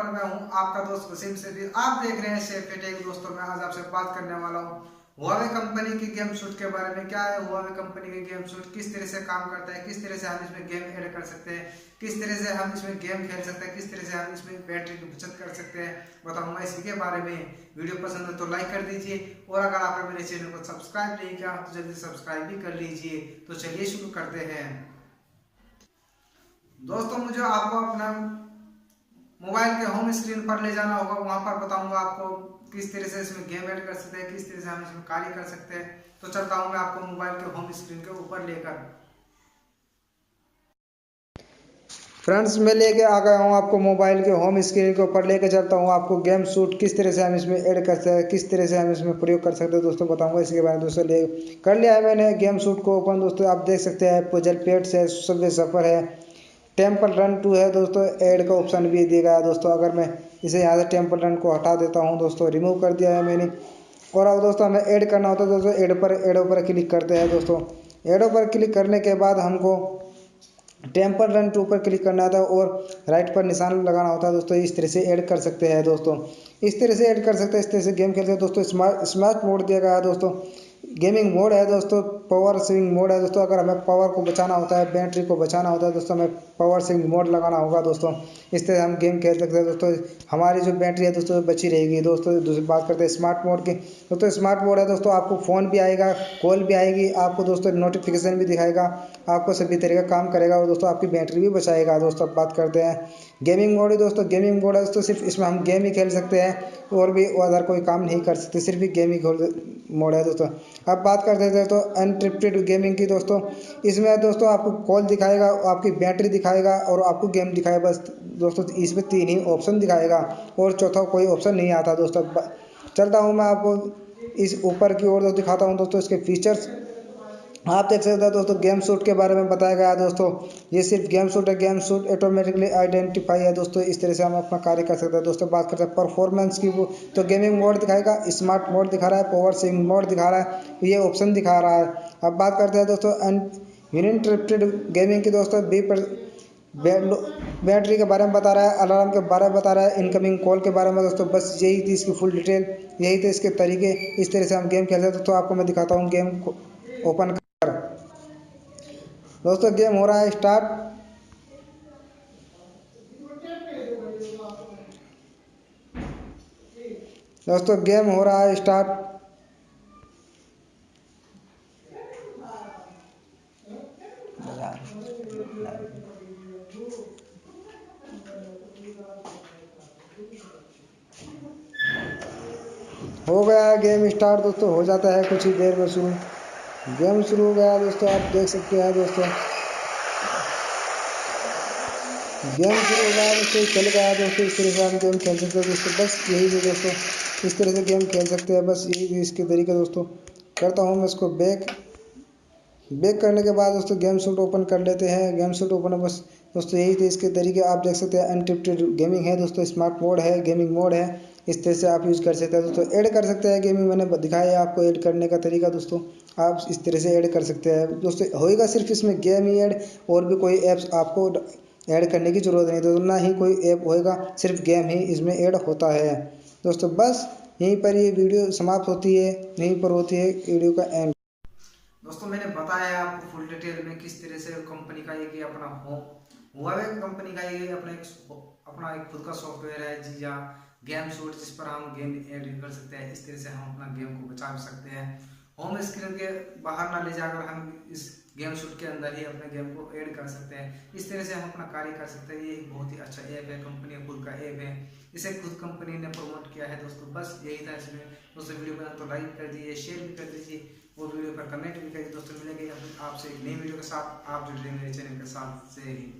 पर मैं हूं आपका दोस्त वसीम से। भी आप देख रहे हैं शेफ टेक। दोस्तों मैं आज आपसे बात करने वाला हूं Huawei कंपनी की गेम शूट के बारे में। क्या है Huawei कंपनी की गेम शूट, किस तरह से काम करता है, किस तरह से हम इसमें गेम ऐड कर सकते हैं, किस तरह से हम इसमें गेम खेल सकते हैं, किस तरह से हम इसमें बैटरी की बचत कर सकते हैं, बताऊंगा इसी के बारे में। वीडियो पसंद है तो लाइक कर दीजिए, और अगर आपने मेरे चैनल को सब्सक्राइब नहीं किया तो जल्दी सब्सक्राइब भी कर लीजिए। तो चलिए शुरू करते हैं। दोस्तों मुझे आपको अपना मोबाइल के होम स्क्रीन पर ले जाना होगा, वहां पर बताऊंगा आपको किस तरह से इसमें गेम ऐड कर सकते हैं, किस तरह से हम इसमें कार्य कर सकते हैं। तो चलता हूं मैं आपको मोबाइल के होम स्क्रीन के ऊपर लेकर। फ्रेंड्स मैं लेके आ गया हूँ आपको मोबाइल के होम स्क्रीन के ऊपर लेके चलता हूँ आपको गेम शूट किस तरह से हम इसमें ऐड कर सकते हैं, किस तरह से हम इसमें प्रयोग कर सकते हैं दोस्तों बताऊंगा इसके बारे में। दोस्तों ले कर लिया है मैंने गेम शूट को ओपन। दोस्तों आप देख सकते हैं पुजल पेट्स है, सबवे सफर है, टेम्पल रन 2 है दोस्तों, ऐड का ऑप्शन भी दिया गया है दोस्तों। अगर मैं इसे यहाँ से टेम्पल रन को हटा देता हूँ दोस्तों, रिमूव कर दिया है मैंने। और अब दोस्तों हमें ऐड करना होता है दोस्तों, ऐडो पर क्लिक करते हैं दोस्तों। ऐडो पर क्लिक करने के बाद हमको टेम्पल रन 2 पर क्लिक करना था और राइट पर निशान लगाना होता है दोस्तों। इस तरह से ऐड कर सकते हैं दोस्तों, इस तरह से ऐड कर सकते हैं, इस तरह से गेम खेलते हैं दोस्तों। स्मार्ट मोड दिया गया है दोस्तों, गेमिंग मोड है दोस्तों, पावर सेविंग मोड है दोस्तों। अगर हमें पावर को बचाना होता है, बैटरी को बचाना होता है दोस्तों, हमें पावर सेविंग मोड लगाना होगा दोस्तों। इस तरह हम गेम खेल सकते हैं दोस्तों, हमारी जो बैटरी है दोस्तों बची रहेगी दोस्तों। दूसरी बात करते हैं स्मार्ट मोड की दोस्तों। स्मार्ट मोड है दोस्तों, आपको फ़ोन भी आएगा, कॉल भी आएगी आपको दोस्तों, नोटिफिकेशन भी दिखाएगा, आपको सभी तरह का काम करेगा और दोस्तों आपकी बैटरी भी बचाएगा दोस्तों। अब बात करते हैं गेमिंग मोड। दोस्तों गेमिंग मोड है दोस्तों, सिर्फ इसमें हम गेम ही खेल सकते हैं और भी अदर कोई काम नहीं कर सकते, सिर्फ ही गेमिंग मोड है दोस्तों। अब बात करते हैं दोस्तों अनट्रिप्टेड गेमिंग की दोस्तों। इसमें दोस्तों आपको कॉल दिखाएगा, आपकी बैटरी दिखाएगा और आपको गेम दिखाएगा, बस दोस्तों इसमें 3 ही ऑप्शन दिखाएगा और चौथा कोई ऑप्शन नहीं आता दोस्तों। चलता हूँ मैं आपको इस ऊपर की ओर दिखाता हूँ दोस्तों इसके फीचर्स। आप देख सकते हैं दोस्तों गेम शूट के बारे में बताया गया है दोस्तों। ये सिर्फ गेम शूट है, गेम शूट ऑटोमेटिकली आइडेंटिफाई है दोस्तों। इस तरह से हम अपना कार्य कर सकते हैं दोस्तों। बात करते हैं परफॉर्मेंस की, वो तो गेमिंग मोड दिखाएगा, स्मार्ट मोड दिखा रहा है, पावर सेविंग मोड दिखा रहा है, ये ऑप्शन दिखा रहा है। अब बात करते हैं दोस्तों अनइंटरप्टेड गेमिंग की दोस्तों। बैटरी के बारे में बता रहा है, अलार्म के बारे में बता रहा है, इनकमिंग कॉल के बारे में दोस्तों। बस यही थी इसकी फुल डिटेल, यही थे इसके तरीके। इस तरह से हम गेम खेलते हैं दोस्तों। आपको मैं दिखाता हूँ गेम को ओपन कर। दोस्तों गेम हो रहा है स्टार्ट। दोस्तों गेम हो रहा है स्टार्ट। हो गया है गेम स्टार्ट दोस्तों, हो जाता है कुछ ही देर में शुरू। गेम शुरू हो गया दोस्तों, आप देख सकते हैं दोस्तों गेम शुरू हो गया दोस्तों, चल गया दोस्तों। इस तरह से हम गेम खेल सकते हैं दोस्तों, बस यही है दोस्तों, इस तरह से गेम खेल सकते हैं, बस यही है इसके तरीके दोस्तों। करता हूँ मैं इसको बैक करने के बाद दोस्तों गेम शूट ओपन कर लेते हैं। गेम शूट ओपन है, बस दोस्तों यही थे इसके तरीके। आप देख सकते हैं अनटिप्टेड गेमिंग है दोस्तों, स्मार्ट मोड है, गेमिंग मोड है। इस तरह से आप यूज़ कर सकते हैं दोस्तों, ऐड कर सकते हैं गेमिंग। मैंने दिखाया है आपको ऐड करने का तरीका दोस्तों, आप इस तरह से ऐड कर सकते हैं दोस्तों। होएगा सिर्फ इसमें गेम ही ऐड, और भी कोई ऐप्स आपको ऐड करने की ज़रूरत नहीं दोस्तों, ना ही कोई ऐप होएगा, सिर्फ गेम ही इसमें ऐड होता है दोस्तों। बस यहीं पर ये वीडियो समाप्त होती है, यहीं पर होती है वीडियो का एंड। दोस्तों मैंने बताया आपको फुल डिटेल में किस तरह से कंपनी का ये अपना Huawei कंपनी का ये अपना एक खुद का सॉफ्टवेयर है जी हाँ, गेम शूट, जिस पर हम गेम ऐड कर सकते हैं। इस तरह से हम अपना गेम को बचा सकते हैं, होम स्क्रीन के बाहर ना ले जाकर हम इस गेम शूट के अंदर ही अपने गेम को ऐड कर सकते हैं। इस तरह से हम अपना कार्य कर सकते हैं। ये एक बहुत ही अच्छा ऐप है, कंपनी का खुद का ऐप है, इसे खुद कंपनी ने प्रमोट किया है दोस्तों। बस यही था इसमें दोस्तों। वीडियो को तो लाइक कर दीजिए, शेयर भी कर दीजिए और वीडियो पर कमेंट भी करिए दोस्तों। मिलेंगे आपसे एक नई वीडियो के साथ, आप जुड़ रहे मेरे चैनल के साथ से ही।